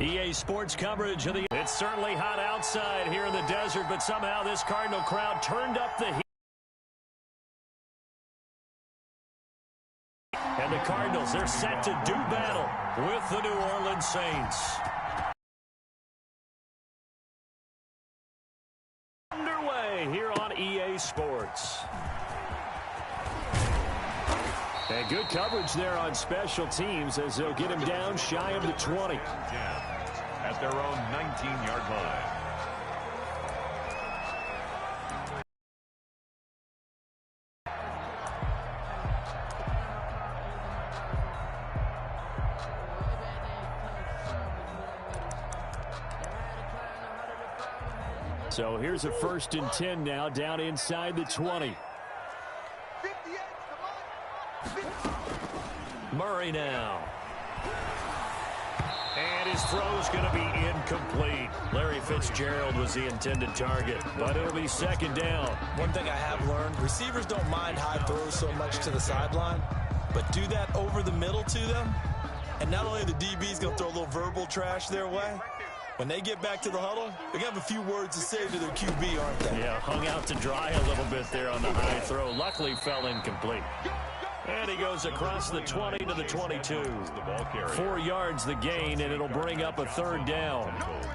EA Sports coverage of the... It's certainly hot outside here in the desert, but somehow this Cardinal crowd turned up the heat. And the Cardinals, they're set to do battle with the New Orleans Saints. Underway here on EA Sports. And good coverage there on special teams as they'll get him down shy of the 20. At their own 19-yard line. So here's a 1st and 10 now down inside the 20. Murray now. And his throw's going to be incomplete. Larry Fitzgerald was the intended target, but it'll be 2nd down. One thing I have learned, receivers don't mind high throws so much to the sideline, but do that over the middle to them, and not only the DB's going to throw a little verbal trash their way, when they get back to the huddle, they're going to have a few words to say to their QB, aren't they? Yeah, hung out to dry a little bit there on the high throw. Luckily fell incomplete. And he goes across the 20 to the 22. 4 yards the gain, and it'll bring up a 3rd down.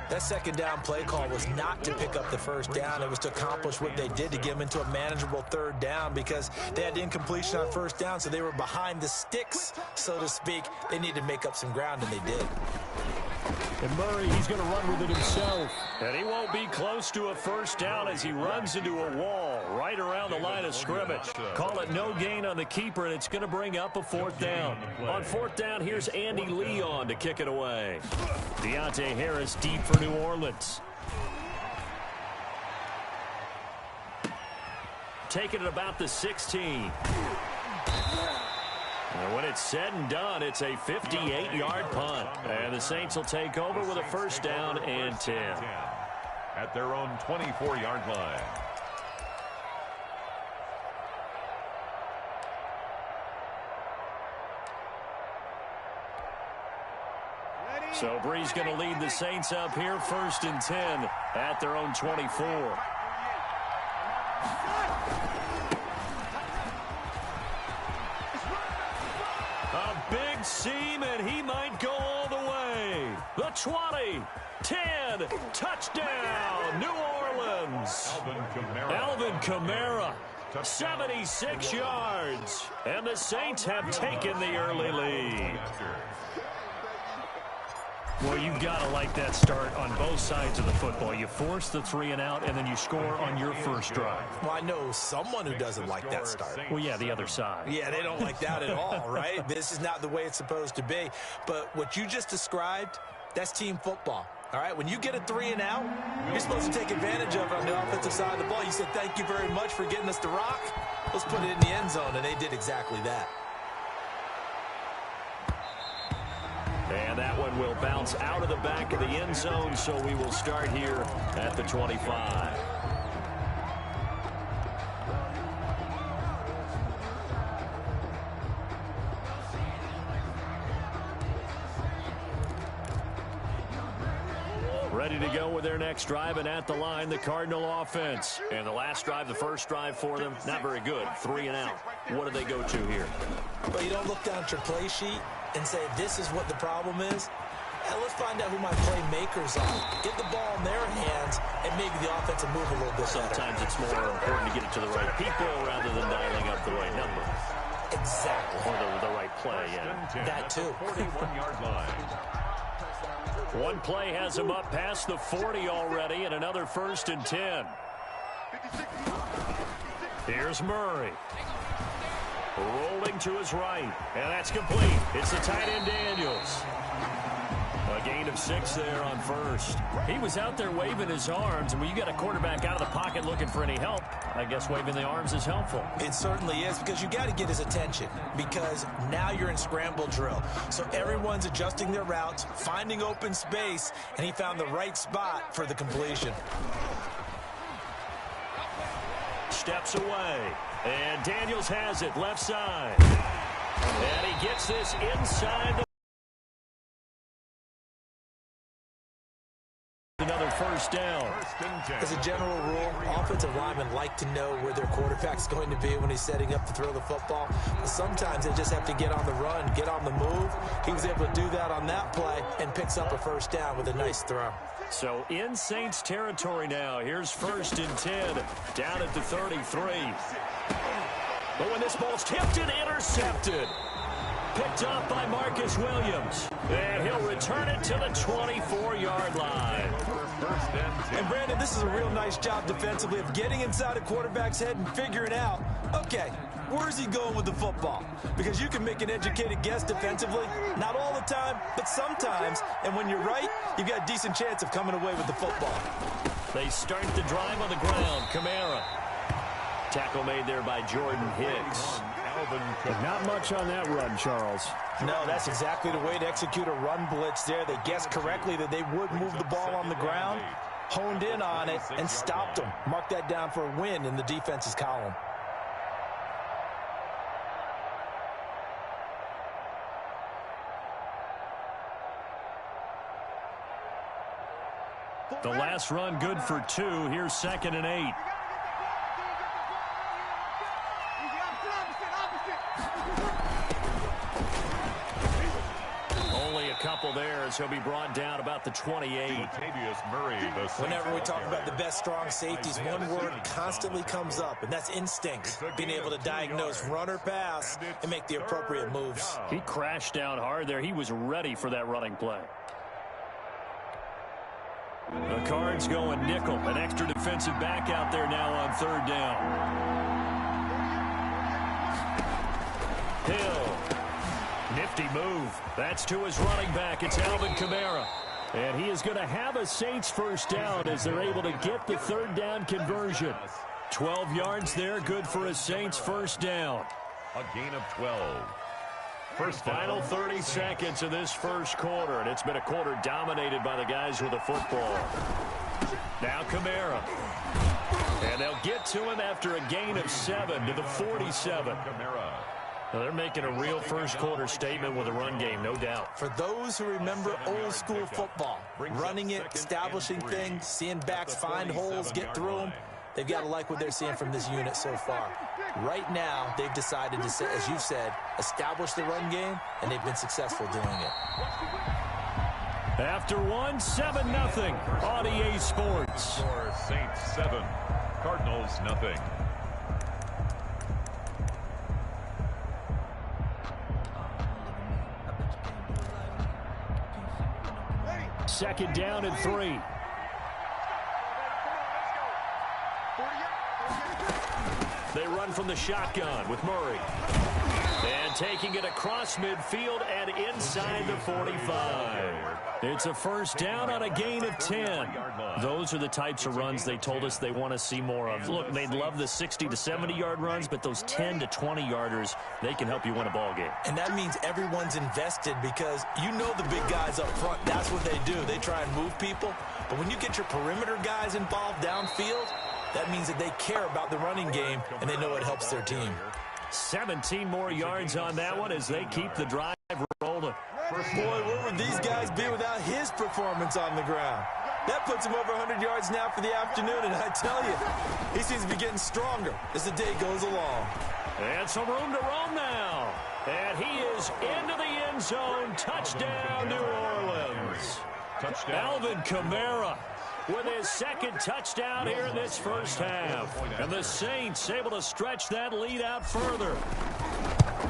That 2nd down play call was not to pick up the 1st down. It was to accomplish what they did to get them into a manageable 3rd down because they had incompletion on 1st down, so they were behind the sticks, so to speak. They needed to make up some ground, and they did. And Murray, he's going to run with it himself. And he won't be close to a 1st down as he runs into a wall right around the line of scrimmage. Call it no gain on the keeper, and it's going to bring up a 4th down. On 4th down, here's Andy Leon to kick it away. Deontay Harris deep for New Orleans. Taking it about the 16. And when it's said and done, it's a 58-yard punt. And the Saints will take over with a 1st down and 10. At their own 24-yard line. So Bree's going to lead the Saints up here, 1st and 10 at their own 24. Big seam, and he might go all the way. The 20, 10, touchdown, New Orleans. Alvin Kamara, 76 yards. And the Saints have taken the early lead. Well, you've got to like that start on both sides of the football. You force the 3 and out, and then you score on your 1st drive. Well, I know someone who doesn't like that start. Well, yeah, the other side. Yeah, they don't like that at all, right? This is not the way it's supposed to be. But what you just described, that's team football. All right, when you get a 3 and out, you're supposed to take advantage of it on the offensive side of the ball. You said, thank you very much for getting us to rock. Let's put it in the end zone, and they did exactly that. And that one will bounce out of the back of the end zone, so we will start here at the 25. Ready to go with their next drive, and at the line, the Cardinal offense. And the last drive, the 1st drive for them, not very good. 3 and out. What do they go to here? Well, you don't look down at your play sheet and say, this is what the problem is. And let's find out who my playmakers are. Get the ball in their hands, and maybe the offense will move a little bit better. Sometimes it's more important to get it to the right people rather than dialing up the right number. Exactly. Or the right play, yeah. That too. 41-yard line. One play has him up past the 40 already, and another 1st and 10. Here's Murray. Rolling to his right, and that's complete. It's the tight end Daniels. A gain of 6 there on 1st. He was out there waving his arms, and when you got a quarterback out of the pocket looking for any help, I guess waving the arms is helpful. It certainly is, because you got to get his attention, because now you're in scramble drill. So everyone's adjusting their routes, finding open space, and he found the right spot for the completion. Steps away, and Daniels has it left side. And he gets this inside the another first down. As a general rule, offensive linemen like to know where their quarterback's going to be when he's setting up to throw the football. But sometimes they just have to get on the run, get on the move. He was able to do that on that play and picks up a first down with a nice throw. So in Saints territory now. Here's 1st and 10, down at the 33. But when this ball's tipped and intercepted. Picked off by Marcus Williams. And he'll return it to the 24-yard line. And, Brandon, this is a real nice job defensively of getting inside a quarterback's head and figuring out, okay, where's he going with the football? Because you can make an educated guess defensively, not all the time, but sometimes. And when you're right, you've got a decent chance of coming away with the football. They start the drive on the ground. Kamara. Tackle made there by Jordan Hicks. Not much on that run, Charles. No, that's exactly the way to execute a run blitz there. They guessed correctly that they would move the ball on the ground, honed in on it, and stopped them. Mark that down for a win in the defense's column. The last run good for 2. Here's 2nd and 8. Only a couple there as he'll be brought down about the 28. Whenever we talk about the best strong safeties, one word constantly comes up, and that's instinct. Being able to diagnose run or pass and make the appropriate moves. He crashed down hard there. He was ready for that running play. The Cards going nickel. An extra defensive back out there now on 3rd down. Hill. Nifty move. That's to his running back. It's Alvin Kamara. And he is going to have a Saints first down as they're able to get the 3rd down conversion. 12 yards there. Good for a Saints first down. A gain of 12. Final 30 seconds of this first quarter, and it's been a quarter dominated by the guys with the football. Now Kamara. And they'll get to him after a gain of 7 to the 47. Now they're making a real first quarter statement with a run game, no doubt. For those who remember old school football, running it, establishing things, seeing backs find holes, get through them, they've got to like what they're seeing from this unit so far. Right now, they've decided to, as you've said, establish the run game, and they've been successful doing it. After 1, 7-0 on EA Sports. For Saints 7, Cardinals nothing. Second down and 3. They run from the shotgun with Murray. And taking it across midfield and inside the 45. It's a first down on a gain of 10. Those are the types of runs they told us they want to see more of. Look, they'd love the 60 to 70-yard runs, but those 10 to 20-yarders, they can help you win a ball game. And that means everyone's invested because you know the big guys up front, that's what they do. They try and move people. But when you get your perimeter guys involved downfield, that means that they care about the running game, and they know it helps their team. 17 more yards on that one as they keep the drive rolling. Boy, where would these guys be without his performance on the ground? That puts him over 100 yards now for the afternoon, and I tell you, he seems to be getting stronger as the day goes along. And some room to roam now. And he is into the end zone. Touchdown, New Orleans. Touchdown. Alvin Kamara with his second touchdown here in this first half. And the Saints able to stretch that lead out further.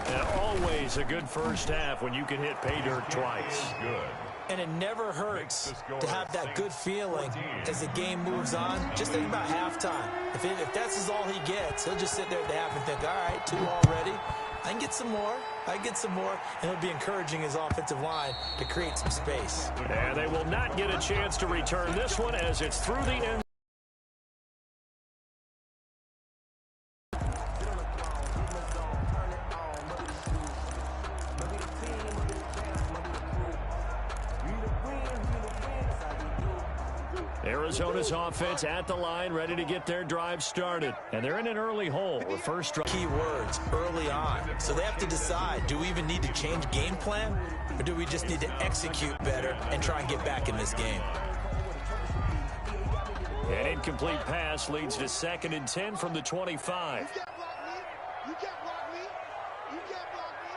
And always a good first half when you can hit pay dirt twice. Good. And it never hurts to have that good feeling as the game moves on. Just think about halftime. If that's all he gets, he'll just sit there at the half and think, all right, 2 already. I can get some more. I can get some more. And it'll be encouraging his offensive line to create some space. And they will not get a chance to return this one as it's through the end. Arizona's offense at the line, ready to get their drive started. And they're in an early hole. The first drive. Key words, early on. So they have to decide, do we even need to change game plan? Or do we just need to execute better and try and get back in this game? An incomplete pass leads to 2nd and 10 from the 25. You can't block me. You can't block me. You can't block me.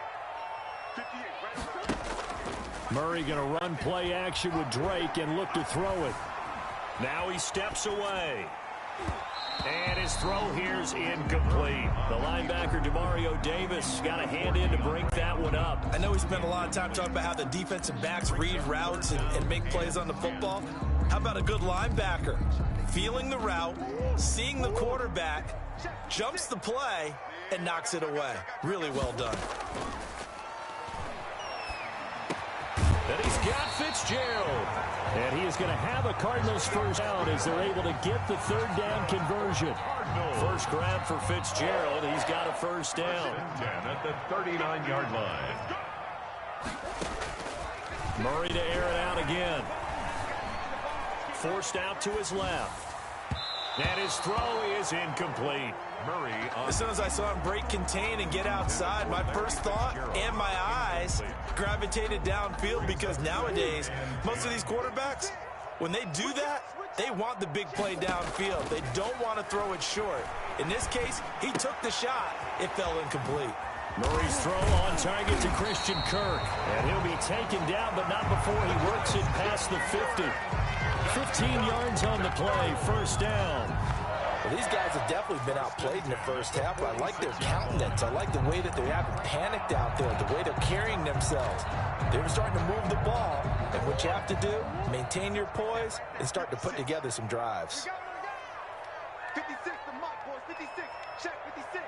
58, right? Murray going to run play action with Drake and look to throw it. Now he steps away. And his throw here's incomplete. The linebacker, Demario Davis, got a hand in to break that one up. I know we spent a lot of time talking about how the defensive backs read routes and make plays on the football. How about a good linebacker? Feeling the route, seeing the quarterback, jumps the play, and knocks it away. Really well done. And he's got Fitzgerald. And he is going to have a Cardinals first down as they're able to get the 3rd down conversion. First grab for Fitzgerald. He's got a first down. 10 at the 39-yard line. Murray to air it out again. Forced out to his left. And his throw is incomplete. Murray As soon as I saw him break contain and get outside, my first thought and my eyes gravitated downfield, because nowadays, most of these quarterbacks, when they do that, they want the big play downfield. They don't want to throw it short. In this case, he took the shot. It fell incomplete. Murray's throw on target to Christian Kirk. And he'll be taken down, but not before he works it past the 50. 15 yards on the play, first down. Well, these guys have definitely been outplayed in the first half, but I like their countenance. I like the way that they haven't panicked out there, the way they're carrying themselves. They're starting to move the ball, and what you have to do, maintain your poise and start to put together some drives. 56, the mark, boys. 56. Check 56.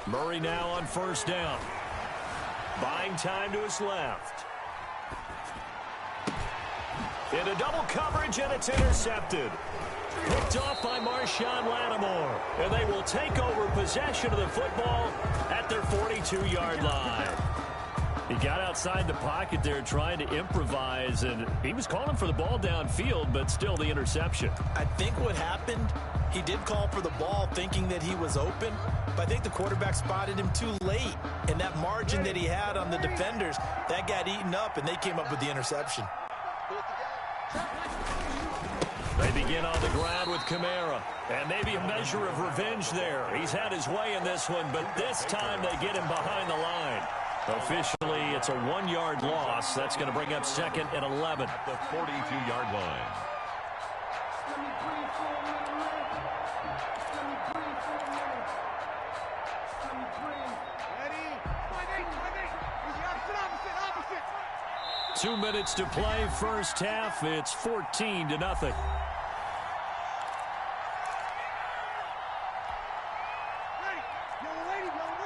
Murray now on first down. Buying time to his left. Into double coverage, and it's intercepted. Picked off by Marshawn Lattimore. And they will take over possession of the football at their 42-yard line. He got outside the pocket there trying to improvise, and he was calling for the ball downfield, but still the interception. I think what happened, he did call for the ball thinking that he was open, but I think the quarterback spotted him too late, and that margin that he had on the defenders, that got eaten up, and they came up with the interception. They begin on the ground with Kamara, and maybe a measure of revenge there. He's had his way in this one, but this time they get him behind the line. Officially, it's a 1-yard loss. That's going to bring up 2nd and 11. at the 42-yard line. Opposite. 2 minutes to play, first half. It's 14-0.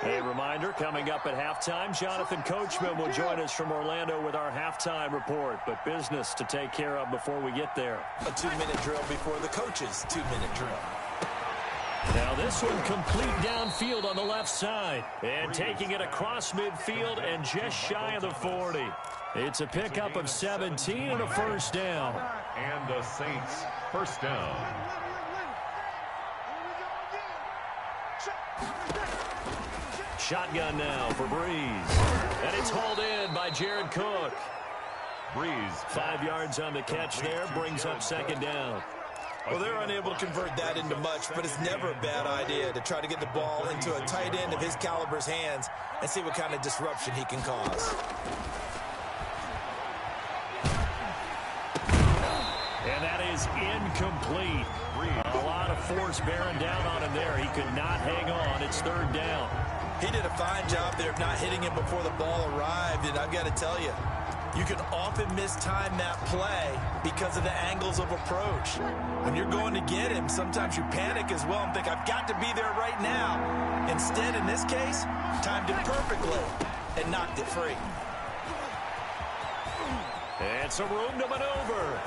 A reminder, coming up at halftime, Jonathan Coachman will join us from Orlando with our halftime report. But business to take care of before we get there. A 2-minute drill before the coach's 2-minute drill. Now this one complete downfield on the left side. And taking it across midfield and just shy of the 40. It's a pickup of 17 and a first down. And the Saints first down. Shotgun now for Breeze. And it's hauled in by Jared Cook. Breeze. 5 yards on the catch there, brings up 2nd down. Well, they're unable to convert that into much, but it's never a bad idea to try to get the ball into a tight end of his caliber's hands and see what kind of disruption he can cause. And that is incomplete. A lot of force bearing down on him there. He could not hang on. It's 3rd down. He did a fine job there of not hitting him before the ball arrived, and I've got to tell you, you can often mistime that play because of the angles of approach. When you're going to get him, sometimes you panic as well and think, I've got to be there right now. Instead, in this case, timed it perfectly and knocked it free. And some room to maneuver.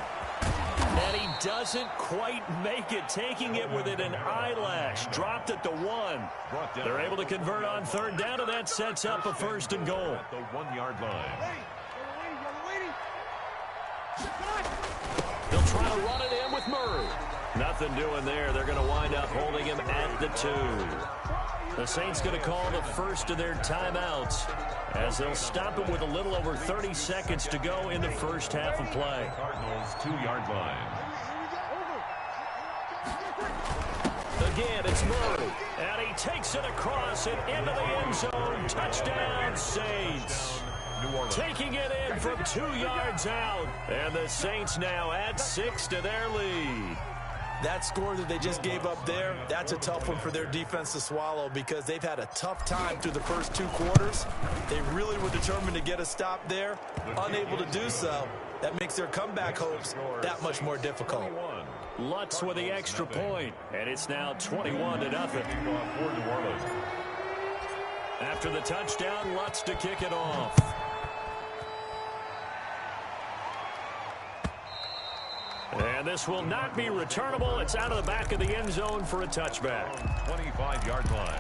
And he doesn't quite make it, taking it within an eyelash. Dropped it to 1. They're able to convert on 3rd down, and that sets up a 1st and goal. At the 1-yard line. They'll try to run it in with Murray. Nothing doing there. They're going to wind up holding him at the 2. The Saints going to call the first of their timeouts as they'll stop it with a little over 30 seconds to go in the first half of play. Cardinals 2-yard line. Again, it's Murray, and he takes it across and into the end zone. Touchdown, Saints. Taking it in from 2 yards out, and the Saints now add 6 to their lead. That score that they just gave up there, that's a tough one for their defense to swallow because they've had a tough time through the first 2 quarters. They really were determined to get a stop there, unable to do so. That makes their comeback hopes that much more difficult. Lutz with the extra point, and it's now 21-0. After the touchdown, Lutz to kick it off. And this will not be returnable. It's out of the back of the end zone for a touchback. 25-yard line.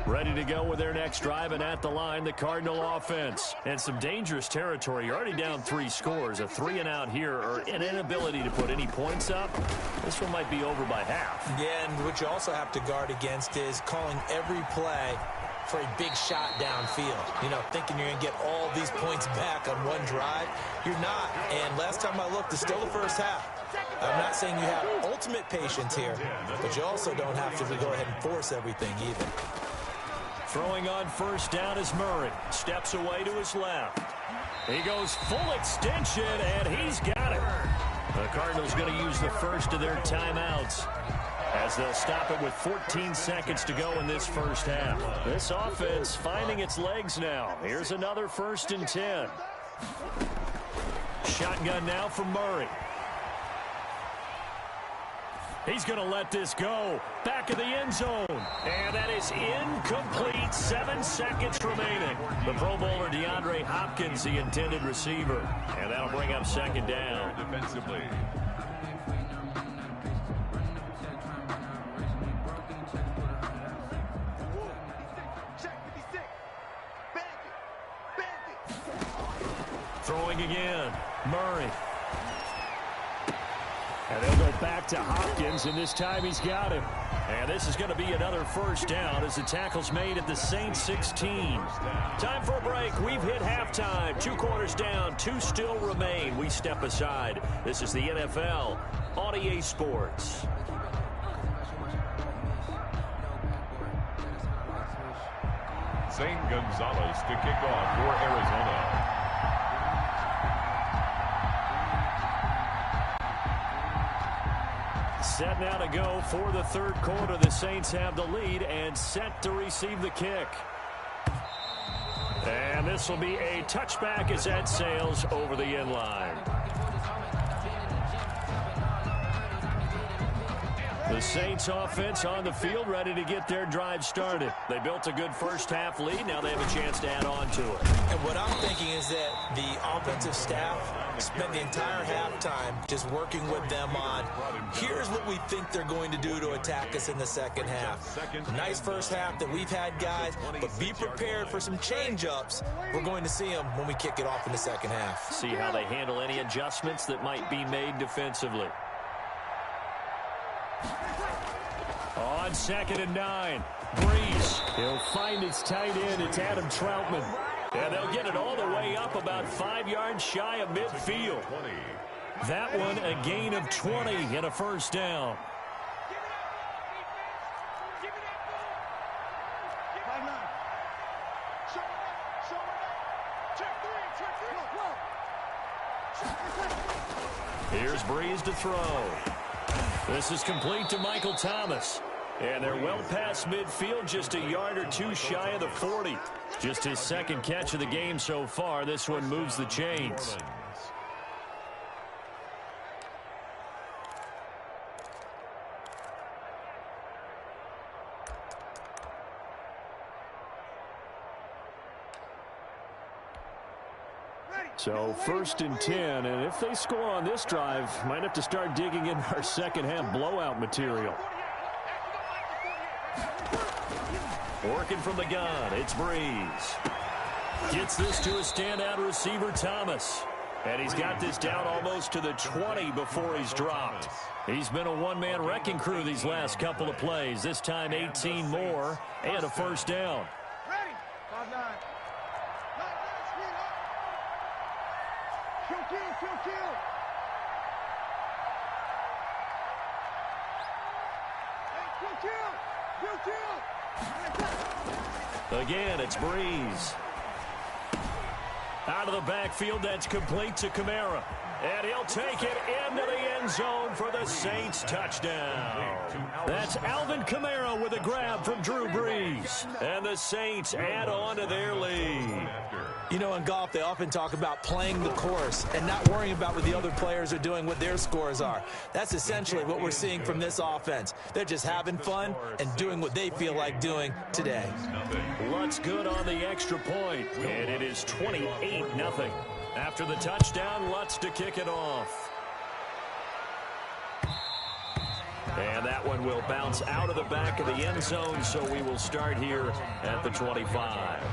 Ready to go with their next drive, and at the line, the Cardinal offense. And some dangerous territory. You're already down 3 scores. A 3-and-out here, or an inability to put any points up. This one might be over by half. Yeah, and what you also have to guard against is calling every play for a big shot downfield. You know, thinking you're going to get all these points back on one drive. You're not. And last time I looked, it's still the first half. I'm not saying you have ultimate patience here, but you also don't have to go ahead and force everything either. Throwing on first down is Murray. Steps away to his left. He goes full extension, and he's got it. The Cardinals going to use the first of their timeouts, as they'll stop it with 14 seconds to go in this first half. This offense finding its legs now. Here's another 1st and 10. Shotgun now from Murray. He's going to let this go. Back of the end zone. And that is incomplete. 7 seconds remaining. The Pro Bowler DeAndre Hopkins, the intended receiver. And that'll bring up 2nd down. Defensively. Throwing again. Murray. And they'll go back to Hopkins, and this time he's got him. And this is going to be another 1st down as the tackle's made at the Saints 16. Time for a break. We've hit halftime. 2 quarters down, 2 still remain. We step aside. This is the NFL on EA Sports. Zane Gonzalez to kick off for Arizona. Set now to go for the 3rd quarter. The Saints have the lead and set to receive the kick. And this will be a touchback as that sails over the end line. The Saints offense on the field, ready to get their drive started. They built a good first half lead. Now they have a chance to add on to it. And what I'm thinking is that the offensive staff spent the entire halftime just working with them on, here's what we think they're going to do to attack us in the second half. Nice first half that we've had, guys, but be prepared for some change-ups. We're going to see them when we kick it off in the second half. See how they handle any adjustments that might be made defensively. On 2nd and 9, Breeze. He'll find his tight end. It's Adam Troutman. And they'll get it all the way up about 5 yards shy of midfield. That one a gain of 20 and a 1st down. Here's Breeze to throw. This is complete to Michael Thomas. And they're well past midfield, just a yard or 2 shy of the 40. Just his 2nd catch of the game so far. This one moves the chains. So 1st and 10, and if they score on this drive, might have to start digging in our second half blowout material. Working from the gun, it's Breeze. Gets this to a standout receiver, Thomas. And he's got this down almost to the 20 before he's dropped. He's been a one-man wrecking crew these last couple of plays. This time 18 more and a first down. Ready. 5-9. Kill. Again, it's Breeze. Out of the backfield, that's complete to Kamara. And he'll take it into the end zone for the Saints touchdown. That's Alvin Kamara with a grab from Drew Brees. And the Saints add on to their lead. You know, in golf, they often talk about playing the course and not worrying about what the other players are doing, what their scores are. That's essentially what we're seeing from this offense. They're just having fun and doing what they feel like doing today. Lutz good on the extra point, and it is 28-0. After the touchdown, Lutz to kick it off. And that one will bounce out of the back of the end zone, so we will start here at the 25.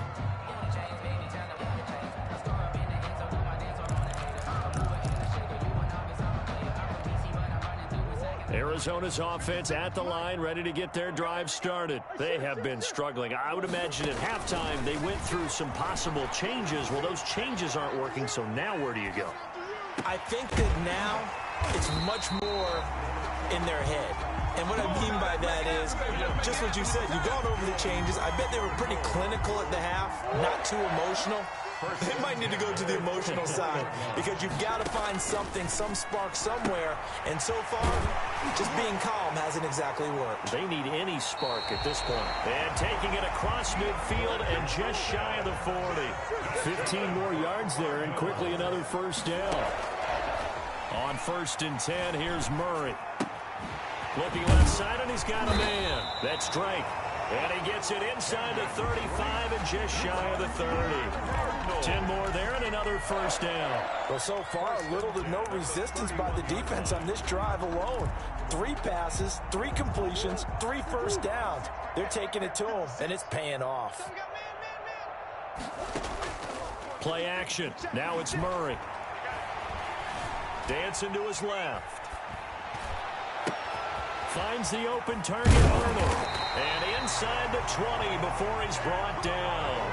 Arizona's offense at the line, ready to get their drive started. They have been struggling. I would imagine at halftime they went through some possible changes. Well, those changes aren't working, so now where do you go? I think that now it's much more in their head. And what I mean by that is, just what you said, you've gone over the changes. I bet they were pretty clinical at the half, not too emotional. They might need to go to the emotional side because you've got to find something, some spark somewhere. And so far, just being calm hasn't exactly worked. They need any spark at this point. And taking it across midfield and just shy of the 40. 15 more yards there and quickly another first down. On 1st and 10, here's Murray. Looking left side, and he's got a man. That's Drake. And he gets it inside the 35 and just shy of the 30. 10 more there and another first down. Well, so far, little to no resistance by the defense on this drive alone. 3 passes, 3 completions, 3 first downs. They're taking it to him, and it's paying off. Play action. Now it's Murray. Dancing to his left. Finds the open target, Arnold. And inside the 20 before he's brought down.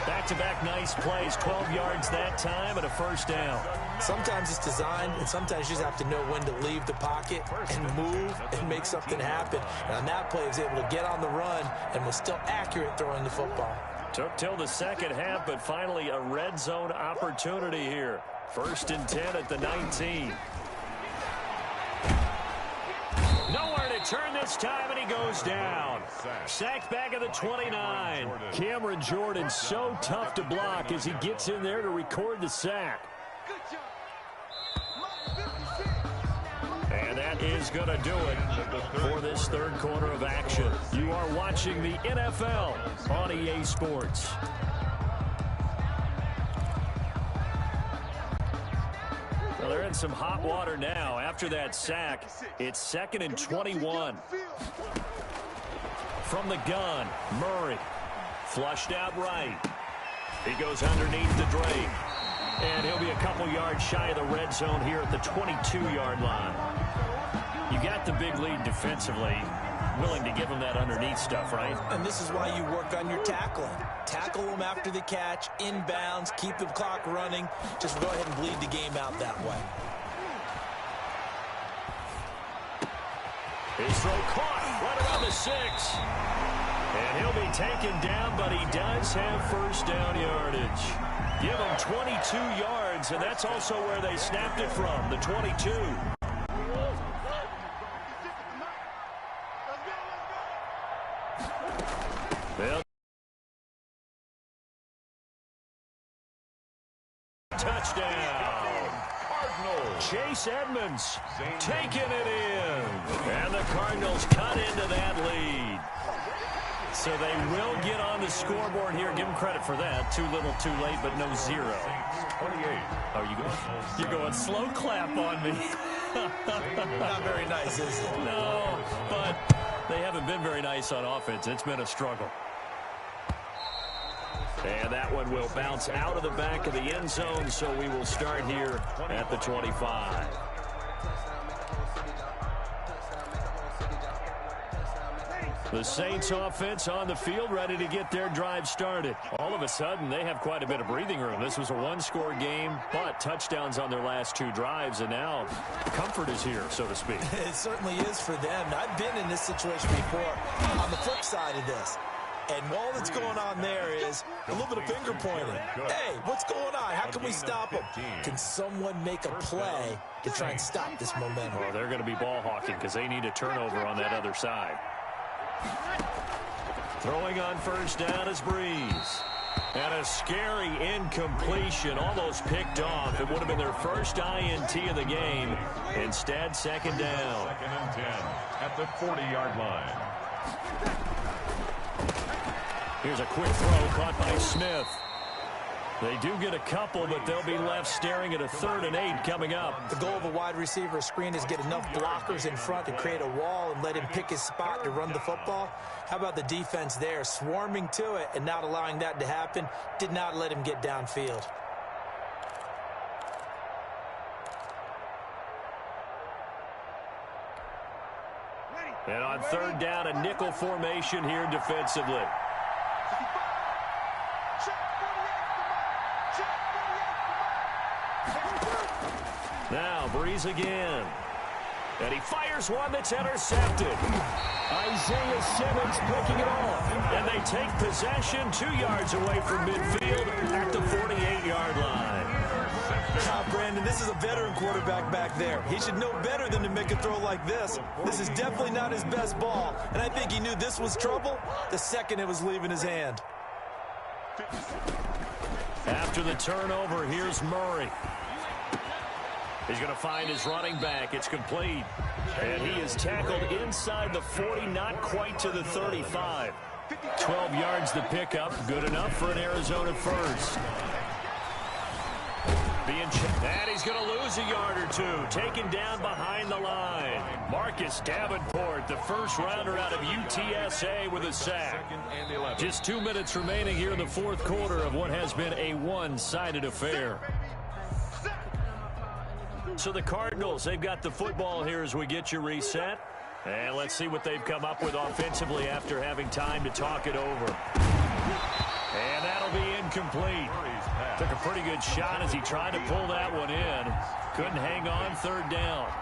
Back-to-back nice plays, 12 yards that time and a first down. Sometimes it's designed, and sometimes you just have to know when to leave the pocket and move and make something happen. And on that play, he was able to get on the run and was still accurate throwing the football. Took till the second half, but finally a red zone opportunity here. 1st and 10 at the 19. Nowhere to turn this time, and he goes down. Sacked back at the 29. Cameron Jordan so tough to block as he gets in there to record the sack. And that is going to do it for this third quarter of action. You are watching the NFL on EA Sports. Well, they're in some hot water now. After that sack, it's 2nd and 21. From the gun, Murray. Flushed out right. He goes underneath the Drake. And he'll be a couple yards shy of the red zone here at the 22-yard line. You got the big lead defensively. Willing to give him that underneath stuff, right? And this is why you work on your tackling. Tackle them after the catch, inbounds, keep the clock running. Just go ahead and bleed the game out that way. His throw caught right around the 6. And he'll be taken down, but he does have first down yardage. Give him 22 yards, and that's also where they snapped it from, the 22. Well, touchdown. Chase Edmonds taking it in. And the Cardinals cut into that lead. So they will get on the scoreboard here. Give them credit for that. Too little, too late, but no 0. 28. Oh, you're going slow clap on me. Not very nice, is it? No, but they haven't been very nice on offense. It's been a struggle. And that one will bounce out of the back of the end zone, so we will start here at the 25. The Saints offense on the field, ready to get their drive started. All of a sudden, they have quite a bit of breathing room. This was a one-score game, but touchdowns on their last 2 drives, and now comfort is here, so to speak. It certainly is for them. I've been in this situation before on the flip side of this. And all that's going on there is a little bit of finger pointing. Hey, what's going on? How can we stop them? Can someone make a play to try and stop this momentum? Well, they're going to be ball hawking because they need a turnover on that other side. Throwing on first down is Breeze. And a scary incompletion, almost picked off. It would have been their first INT of the game. Instead, second down. 2nd and 10 at the 40-yard line. Here's a quick throw caught by Smith. They do get a couple, but they'll be left staring at a 3rd and 8 coming up. The goal of a wide receiver screen is get enough blockers in front to create a wall and let him pick his spot to run the football. How about the defense there, swarming to it and not allowing that to happen? Did not let him get downfield. And on 3rd down, a nickel formation here defensively. Now Breeze again. And he fires one that's intercepted. Isaiah Simmons picking it off. And they take possession 2 yards away from midfield at the 48-yard line. Brandon, this is a veteran quarterback back there. He should know better than to make a throw like this. This is definitely not his best ball. And I think he knew this was trouble the second it was leaving his hand. After the turnover, here's Murray. He's going to find his running back. It's complete. And he is tackled inside the 40, not quite to the 35. 12 yards to pick up. Good enough for an Arizona first. And he's going to lose a yard or 2. Taken down behind the line. Marcus Davenport, the first rounder out of UTSA with a sack. Just 2 minutes remaining here in the 4th quarter of what has been a one-sided affair. So the Cardinals, they've got the football here as we get you reset. And let's see what they've come up with offensively after having time to talk it over. And that'll be incomplete. Took a pretty good shot as he tried to pull that one in. Couldn't hang on 3rd down.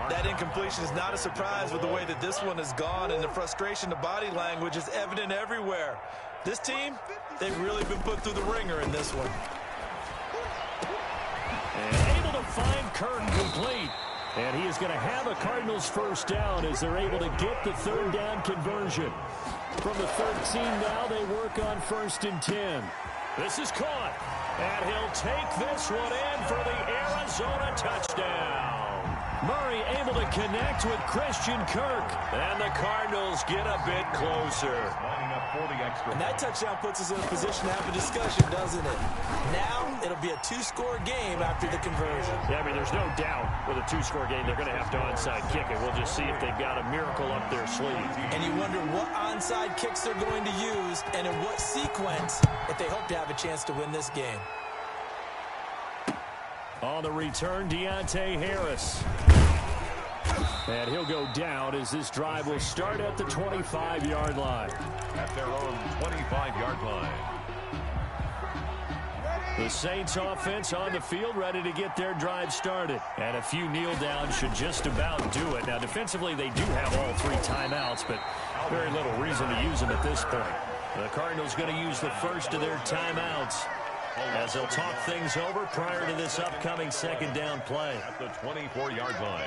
That incompletion is not a surprise with the way that this one has gone, and the frustration, the body language is evident everywhere. This team, they've really been put through the ringer in this one. And able to find Kirk complete. And he is going to have a Cardinals first down as they're able to get the 3rd down conversion. From the 13 now, they work on 1st and 10. This is caught. And he'll take this one in for the Arizona touchdown. Murray able to connect with Christian Kirk. And the Cardinals get a bit closer. Lining up for the extra. And that touchdown puts us in a position to have a discussion, doesn't it? Now it'll be a 2-score game after the conversion. Yeah, I mean, there's no doubt with a 2-score game they're going to have to onside kick it. We'll just see if they've got a miracle up their sleeve. And you wonder what onside kicks they're going to use and in what sequence if they hope to have a chance to win this game. On the return, Deontay Harris. And he'll go down as this drive will start at the 25-yard line. At their own 25-yard line. The Saints offense on the field ready to get their drive started. And a few kneel downs should just about do it. Now defensively they do have all 3 timeouts, but very little reason to use them at this point. The Cardinals going to use the first of their timeouts as they'll talk things over prior to this upcoming 2nd down play. At the 24-yard line.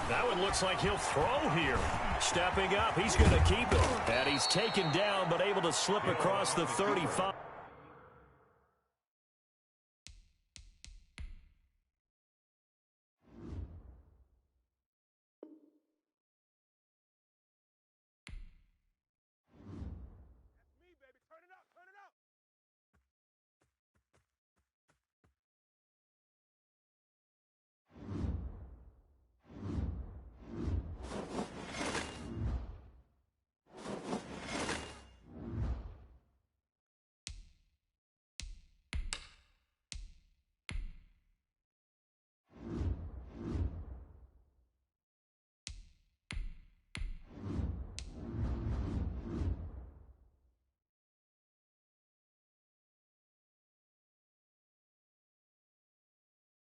That one looks like he'll throw here. Stepping up, he's going to keep it. And he's taken down, but able to slip across the 35.